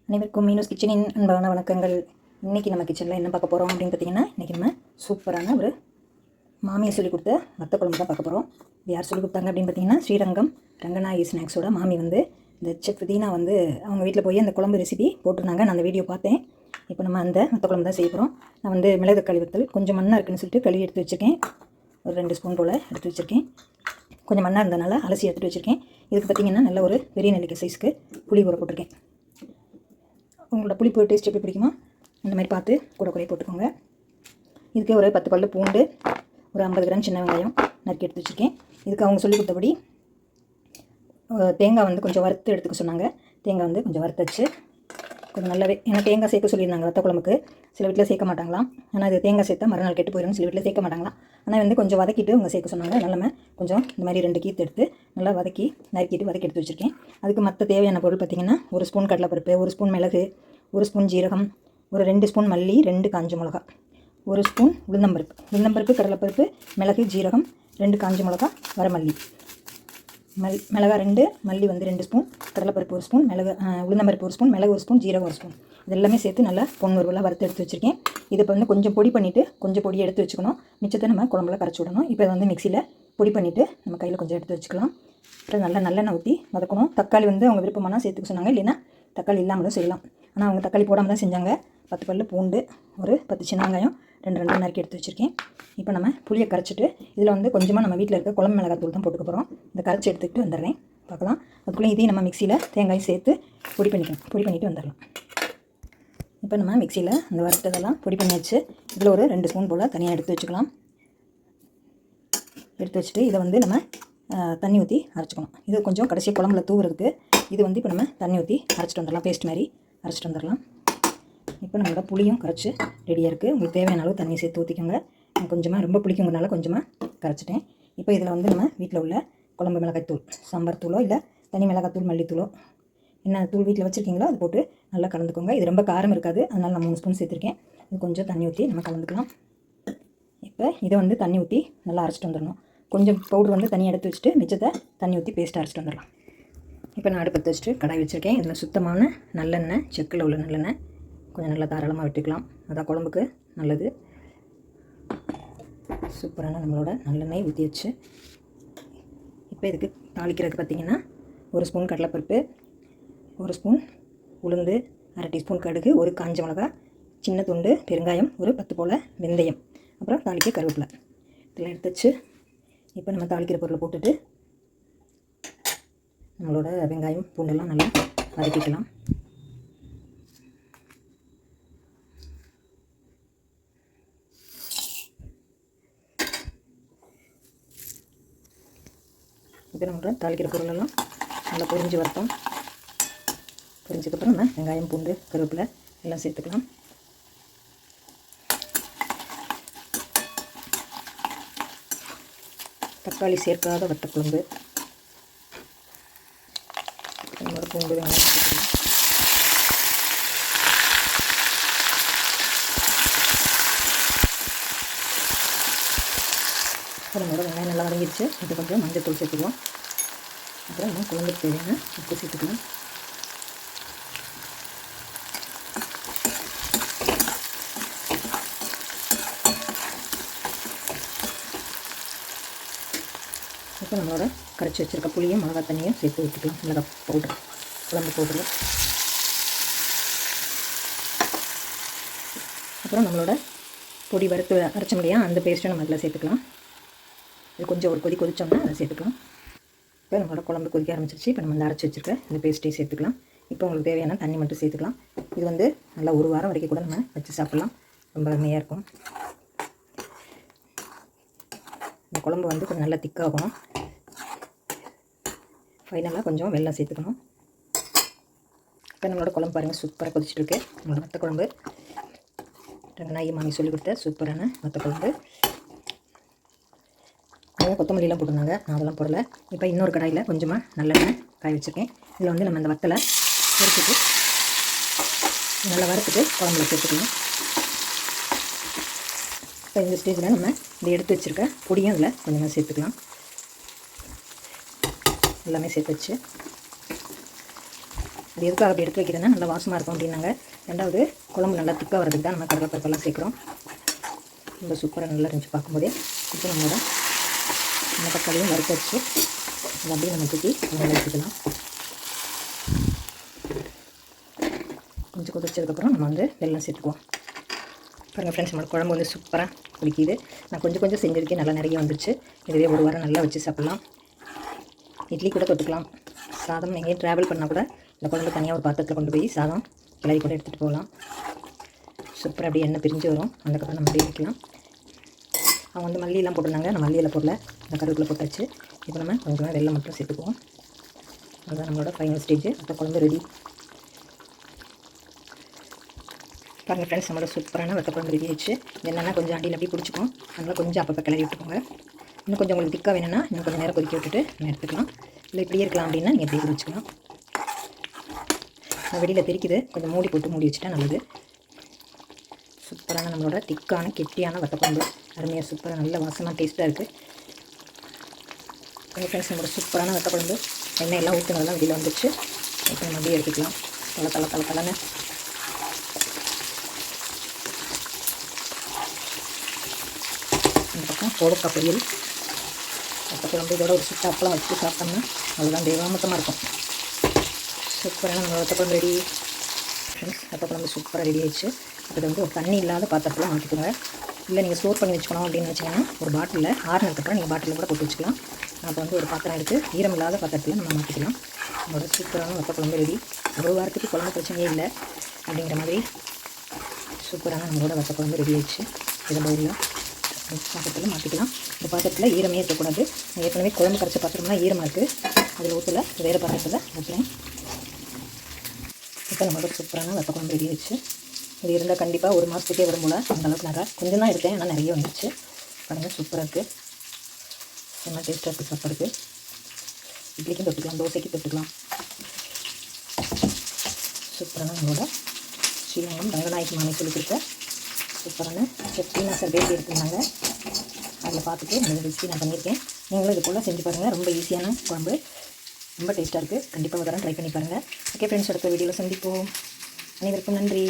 அனைவருக்கும் மீனூஸ் கிச்சனின் அன்பான வணக்கங்கள். இன்றைக்கி நம்ம கிச்சனில் என்ன பார்க்க போகிறோம் அப்படின்னு பார்த்தீங்கன்னா, இன்றைக்கி நம்ம சூப்பரான ஒரு மாமியை சொல்லிக் கொடுத்த வத்த குழம்பு தான் பார்க்க போகிறோம். இது யார் சொல்லிக் கொடுத்தாங்க அப்படின்னு பார்த்தீங்கன்னா, ஸ்ரீரங்கம் ரங்கநாயகி ஸ்நாக்ஸோட மாமி வந்து இந்த செஃப் தீனா வந்து அவங்க வீட்டில் போய் அந்த குழம்பு ரெசிபி போட்டிருந்தாங்க. நான் அந்த வீடியோ பார்த்தேன். இப்போ நம்ம அந்த வத்த குழம்பு தான் செய்ய போகிறோம். நான் வந்து மிளகு கழுவத்தல் கொஞ்சம் மண்ணாக இருக்குன்னு சொல்லிட்டு கழுவி எடுத்து வச்சுருக்கேன். ஒரு 2 ஸ்பூன் போல் எடுத்து வச்சுருக்கேன். கொஞ்சம் மண்ணாக இருந்ததுனால அலசி எடுத்துகிட்டு வச்சுருக்கேன். இதுக்கு பார்த்திங்கன்னா நல்ல ஒரு பெரிய நெல்லிக்காய் சைஸ்க்கு புளி ஊற போட்டிருக்கேன். உங்களோட புளிப்பு டேஸ்ட் எப்படி பிடிக்குமோ அந்த மாதிரி பார்த்து கூட குறைய போட்டுக்கோங்க. இதுக்கு ஒரு 10 பல்லு பூண்டு, ஒரு 50 கிராம் சின்ன வெங்காயம் நறுக்கி எடுத்து வச்சுருக்கேன். இதுக்கு அவங்க சொல்லி கொடுத்தபடி தேங்காய் வந்து கொஞ்சம் வறுத்து எடுத்துக்க சொன்னாங்க. தேங்காய் வந்து கொஞ்சம் வறுத்து வச்சு கொஞ்சம் நல்லாவே, ஏன்னா தேங்காய் சேர்க்க சொல்லியிருந்தாங்க வத்த குழம்புக்கு. சில வீட்டில் சேர்க்க மாட்டாங்களாம். ஆனால் இது தேங்காய் சேர்த்தா மறுநாள் கெட்டு போயிடும். சில வீட்டில் சேர்க்க மாட்டாங்களாம். ஆனால் வந்து கொஞ்சம் வதக்கிட்டு அவங்க சேர்க்க சொன்னாங்க. நல்ல கொஞ்சம் இந்த மாதிரி 2 கீத்து எடுத்து நல்லா வதக்கி வதக்கி எடுத்து வச்சுருக்கேன். அதுக்கு மற்ற தேவையான பொருள் பார்த்திங்கன்னா, 1 ஸ்பூன் கடலைப்பருப்பு, 1 ஸ்பூன் மிளகு, 1 ஸ்பூன் ஜீரகம், ஒரு 2 ஸ்பூன் மல்லி, 2 காஞ்ச மிளகா, 1 ஸ்பூன் உளுந்தம்பருப்பு, கடலைப்பருப்பு, மிளகு, ஜீரகம், 2 காஞ்ச மிளகா, வரமல்லி, மிளகா 2, மல்லி வந்து 2 ஸ்பூன், கடலைப்பருப்பு 1 ஸ்பூன், உளுந்தம்பருப்பு 1 ஸ்பூன், மிளகு 1 ஸ்பூன், ஜீரகம் 1 ஸ்பூன். இதெல்லாமே சேர்த்து நல்லா பொன்வறுவலாக வறுத்து எடுத்து வச்சுருக்கேன். இதை இப்போ வந்து கொஞ்சம் பொடி பண்ணிவிட்டு கொஞ்சம் பொடி எடுத்து வச்சுக்கணும். மிச்சத்தை நம்ம குழம்புல கரைச்சி விடணும். இப்போ வந்து மிக்சியில் பொடி பண்ணிவிட்டு நம்ம கையில் கொஞ்சம் எடுத்து வச்சுக்கலாம். அப்புறம் நல்லா நல்லெண்ணெய் ஊற்றி வதக்கணும். தக்காளி வந்து அவங்க விருப்பமான சேர்த்துக்க சொன்னாங்க. இல்லைன்னா தக்காளி இல்லாமலும் செய்யலாம். ஆனால் அவங்க தக்காளி போடாமல் தான் செஞ்சாங்க. 10 பல்லு பூண்டு, ஒரு 10 சின்ன வெங்காயம் 2 நறுக்கி எடுத்து வச்சுருக்கேன். இப்போ நம்ம புளியை கரைச்சிட்டு இதில் வந்து கொஞ்சமாக நம்ம வீட்டில் இருக்க குழம்பு மிளகாத்தூள் தான் போட்டுக்க போகிறோம். இந்த கரைச்சி எடுத்துக்கிட்டு வந்துடுறேன். பார்க்கலாம். அதுக்குள்ளே இதையும் நம்ம மிக்சியில் தேங்காய் சேர்த்து பொடி பண்ணிவிட்டு வந்துடலாம். இப்போ நம்ம மிக்சியில் இந்த வறுத்ததெல்லாம் பொடி பண்ணி வச்சு இதில் ஒரு 2 ஸ்பூன் போல் தனியாக எடுத்து வச்சுக்கலாம். எடுத்து வச்சுட்டு இதை வந்து நம்ம தண்ணி ஊற்றி அரைச்சிக்கணும். இது கொஞ்சம் கடைசி குழம்புல தூவுறதுக்கு இது வந்து இப்போ நம்ம தண்ணி ஊற்றி அரைச்சிட்டு வந்துடலாம். பேஸ்ட் மாதிரி அரைச்சிட்டு வந்துடலாம். இப்போ நம்மளோட புளியும் கரைச்சி ரெடியாக இருக்குது. உங்களுக்கு தேவையான அளவு தண்ணியை சேர்த்து ஊற்றிக்கோங்க. கொஞ்சமாக ரொம்ப புளிக்குங்கிறனால கொஞ்சமாக கரைச்சிட்டேன். இப்போ இதில் வந்து நம்ம வீட்டில் உள்ள குழம்பு மிளகாய்த்தூள், சாம்பார் தூளோ இல்லை தனி மிளகாத்தூள், மல்லித்தூளோ என்ன தூள் வீட்டில் வச்சுருக்கீங்களோ அது போட்டு நல்லா கலந்துக்கோங்க. இது ரொம்ப காரம் இருக்காது, அதனால் நான் 3 ஸ்பூன் சேர்த்துருக்கேன். இது கொஞ்சம் தண்ணி ஊற்றி நம்ம கலந்துக்கலாம். இப்போ இதை வந்து தண்ணி ஊற்றி நல்லா அரைச்சிட்டு வந்துடணும். கொஞ்சம் பவுடர் வந்து தனியாக எடுத்து வச்சுட்டு மிச்சத்தை தண்ணி ஊற்றி பேஸ்ட் அரைச்சிட்டு வந்துடலாம். இப்போ நான் அடுப்பத்தை வச்சுட்டு கடாய் வச்சுருக்கேன். இதில் சுத்தமான நல்லெண்ணெய், செக்கில் உள்ள நல்லெண்ணெய் கொஞ்சம் நல்லா தாராளமாக விட்டுக்கலாம். அதான் குழம்புக்கு நல்லது. சூப்பரான நம்மளோட நல்லெண்ணெய் ஊற்றி வச்சு இப்போ இதுக்கு தாளிக்கிறதுக்கு பார்த்திங்கன்னா 1 ஸ்பூன் கடலைப்பருப்பு, 1 ஸ்பூன் உளுந்து, 1/2 டீஸ்பூன் கடுகு, 1 காஞ்ச மிளகா, சின்ன துண்டு பெருங்காயம், ஒரு 10 போல் வெந்தயம், அப்புறம் தாளிக்க கருவேப்பிலை இதெல்லாம் எடுத்து வச்சு இப்போ நம்ம தாளிக்கிற பொருளை போட்டுட்டு நம்மளோட வெங்காயம் பூண்டெல்லாம் நல்லா வதக்கிக்கலாம். இப்போ நம்மளோட தாளிக்கிற பொருளெல்லாம் நல்லா பொரிஞ்சு வரட்டும். பொரிஞ்சதுக்கப்புறம் நம்ம வெங்காயம், பூண்டு, கருவேப்பிலை எல்லாம் சேர்த்துக்கலாம். தக்காளி சேர்க்காத வத்தக்குழம்பு. நம்மளோட பூண்டு, வெங்காயம் சேர்த்துக்கலாம். நம்மளோட வெங்காயம் நல்லா வதங்கிடுச்சு. இது கொஞ்சம் மஞ்சள் தூள் சேர்த்துக்கலாம். அப்புறம் நம்ம குழம்புக்கு தேவையான உப்பு சேர்த்துக்கலாம். இப்போ நம்மளோட கரைச்சி வச்சுருக்க புளியும் மிளகா தண்ணியும் சேர்த்து ஊற்றிக்கலாம். மிளகா பவுட்ரு, குழம்பு பவுட்ரு. அப்புறம் நம்மளோட பொடி வறுத்து அரைச்ச முடியாது அந்த பேஸ்ட்டும் நம்ம அதில் சேர்த்துக்கலாம். இது கொஞ்சம் ஒரு கொதிச்சோம்னா அதை சேர்த்துக்கலாம். இப்போ நம்மளோட குழம்பு கொதிக்க ஆரம்பிச்சிருச்சு. இப்போ நம்ம அரைச்சி வச்சுருக்க இந்த பேஸ்ட்டையும் சேர்த்துக்கலாம். இப்போ உங்களுக்கு தேவையான தண்ணி மட்டும் சேர்த்துக்கலாம். இது வந்து நல்லா 1 வாரம் வரைக்கும் கூட நம்ம வச்சு சாப்பிட்லாம். ரொம்ப அருமையாக இருக்கும். இந்த குழம்பு வந்து கொஞ்சம் நல்லா திக்காகணும். ஃபைனலாக கொஞ்சம் வெல்லம் சேர்த்துக்கணும். இப்போ நம்மளோட குழம்பு பாருங்கள், சூப்பராக கொதிச்சுட்ருக்கு. நம்மளோட வத்த குழம்பு ரங்கநாயகி மாமி சொல்லிக் கொடுத்த சூப்பரான வத்த குழம்பு. அவங்க கொத்தமல்லிலாம் போட்டிருந்தாங்க, நான் அதெல்லாம் போடலை. இப்போ இன்னொரு கடாயில் கொஞ்சமாக நல்லெண்ணெய் காய வச்சுருக்கேன். இதில் வந்து நம்ம அந்த வத்தலை பொரிச்சிட்டு நல்லா வறுத்துட்டு குழம்புல சேர்த்துக்கலாம். இப்போ இந்த ஸ்டேஜில் நம்ம இதை எடுத்து வச்சுருக்க பொடியும் அதில் கொஞ்சமாக சேர்த்துக்கலாம். எல்லாமே சேர்த்து வச்சு அது எதுக்காக அப்படி எடுத்து வைக்கிறதுனா நல்லா வாசமாக இருக்கும் அப்படின்னாங்க. ரெண்டாவது குழம்பு நல்லா திக்காக வரதுக்கு தான் நம்ம கடலைப்பருப்பெல்லாம் சேர்க்குறோம். ரொம்ப சூப்பராக நல்லா இருந்துச்சு பார்க்கும்போதே. இப்போ நம்மளோட இந்த தக்காளியும் வறுத்து வச்சு அதை அப்படியே நம்ம தூக்கி நல்லா வச்சுக்கலாம். கொஞ்சம் கொதிச்சதுக்கப்புறம் நம்ம வந்து வெல்லம் சேர்த்துக்குவோம். பாருங்கள் ஃப்ரெண்ட்ஸ், நம்மளோட குழம்பு வந்து சூப்பராக குடிக்கிது. நான் கொஞ்சம் கொஞ்சம் செஞ்சுருக்கேன், நல்லா நிறைய வந்துடுச்சு. இதுவே ஒரு வாரம் நல்லா வச்சு சாப்பிட்லாம். இட்லி கூட தொட்டுக்கலாம். சாதம் எங்கேயும் ட்ராவல் பண்ணால் கூட இந்த குழம்பு தனியாக ஒரு பாத்திரத்தில் கொண்டு போய் சாதம் கிளறி கூட எடுத்துகிட்டு போகலாம். சூப்பராக அப்படியே எண்ணெய் பிரிஞ்சு வரும். அதுக்கப்புறம் நம்ம அப்படியே வைக்கலாம். அவங்க வந்து மல்லியெல்லாம் போட்டிருந்தாங்க, நான் மல்லியில் போடல, இந்த கருவேப்பிலை போட்டாச்சு. இப்போ நம்ம கொஞ்சமாக வெல்லம் மட்டும் சேர்த்துக்குவோம். அதுதான் நம்மளோட ஃபைனல் ஸ்டேஜ். அப்போ குழம்பு ரெடி. பாருங்கள் ஃப்ரெண்ட்ஸ், நம்மளோட சூப்பரான வத்த குழம்பு ரெடி ஆயிடுச்சு. என்னென்னா கொஞ்சம் அடியில் அப்படியே பிடிச்சிக்கும், அதனால் கொஞ்சம் அப்பப்போ கிளறி விட்டுக்கோங்க. இன்னும் கொஞ்சம் உங்களுக்கு திக்காக வேணும்னா இன்னும் கொஞ்சம் நேரம் கொதிக்க விட்டுட்டு நம்ம எடுத்துக்கலாம். இல்லை இப்படியே இருக்கலாம் அப்படின்னா நீங்கள் எப்படியே வச்சுக்கலாம். வெளியில் தெரிக்குது, கொஞ்சம் மூடி போட்டு மூடி வச்சுட்டா நல்லது. சூப்பரான நம்மளோட திக்கான கெட்டியான வத்த குழம்பு அருமையாக சூப்பராக நல்ல வாசமாக டேஸ்ட்டாக இருக்குது. ஃப்ரெண்ட்ஸ், நம்மளோட சூப்பரான வத்த குழம்பு எண்ணெய் எல்லாம் ஊற்றுனதெல்லாம் வெளியில் வந்துச்சு. இப்போ நம்ம அப்படியே எடுத்துக்கலாம். தலைன்னு இந்த பக்கம் கோவக்காய் பொரியல், வத்த குழம்பு இதோட ஒரு சுட்ட அப்பளம் வச்சு சாப்பிட்டோம்னா அதுதான் தெய்வாமத்தமாக இருக்கும். சூப்பரான நம்ம வத்த குழம்பு ரெடி. ஃப்ரெண்ட்ஸ், வத்த குழம்பு சூப்பராக ரெடி ஆயிடுச்சு. அது வந்து ஒரு தண்ணி இல்லாத பாத்திரத்தில் மாற்றிக்கோங்க. இல்லை நீங்கள் ஸ்டோர் பண்ணி வச்சுக்கணும் அப்படின்னு நினச்சிங்கன்னா ஒரு பாட்டிலில் ஆறுனதுக்கப்புறம் நீங்கள் பாட்டிலில் கூட போட்டு வச்சுக்கலாம். அப்போ வந்து ஒரு பாத்திரம் இருக்குது, ஈரம் இல்லாத பாத்திரத்தில் நம்ம மாற்றிக்கலாம். நம்மளோட சூப்பரான வத்த குழம்பு ரெடி. ஒரு வாரத்துக்கு குழம்பு பிரச்சனையே இல்லை அப்படிங்கிற மாதிரி சூப்பரான நம்மளோட வத்த குழம்பு ரெடி ஆயிடுச்சு. இதை பவுலில் பாத்திரத்தில் மாற்றிக்கலாம். இந்த பாத்திரத்தில் ஈரமே இருக்கக்கூடாது. ஏற்கனவே குழம்பு கரைச்ச பாத்திரம்லாம் ஈரமாக இருக்குது, அதில் ஊற்றலை, வேறு பாத்திரத்தில் ஊற்றுறேன். இப்போ நம்மளோட சூப்பரான வத்த குழம்பு ரெடி ஆயிடுச்சு. இது இருந்தால் கண்டிப்பாக ஒரு மாதத்துக்கே வரும் போல். அந்தளவுக்கு நிறையா கொஞ்சம் தான் எடுத்தேன், ஆனால் நிறைய வந்துச்சு. பாருங்கள், சூப்பராக இருக்குது, செம்ம டேஸ்ட்டாக இருக்குது சாப்பாடுக்கு. இட்லிக்கும் தொட்டுக்கலாம், தோசைக்கு தொட்டுக்கலாம். சூப்பரான நம்மளோட ஸ்ரீரங்கம் ரங்கநாயகி மாமி சொல்லி கொடுத்த சூப்பரான செஃப்டினா சார் பேசி எடுத்துருந்தாங்க. அதில் பார்த்துட்டு இந்த ரெசிபி நான் பண்ணியிருக்கேன். நீங்களும் இது போல் செஞ்சு பாருங்கள். ரொம்ப ஈஸியான குழம்பு, ரொம்ப டேஸ்ட்டாக இருக்குது. கண்டிப்பாக ஒரு தரம் ட்ரை பண்ணி பாருங்கள். ஓகே ஃப்ரெண்ட்ஸ், அடுத்த வீடியோவில் சந்திப்போம். அனைவருக்கும் நன்றி.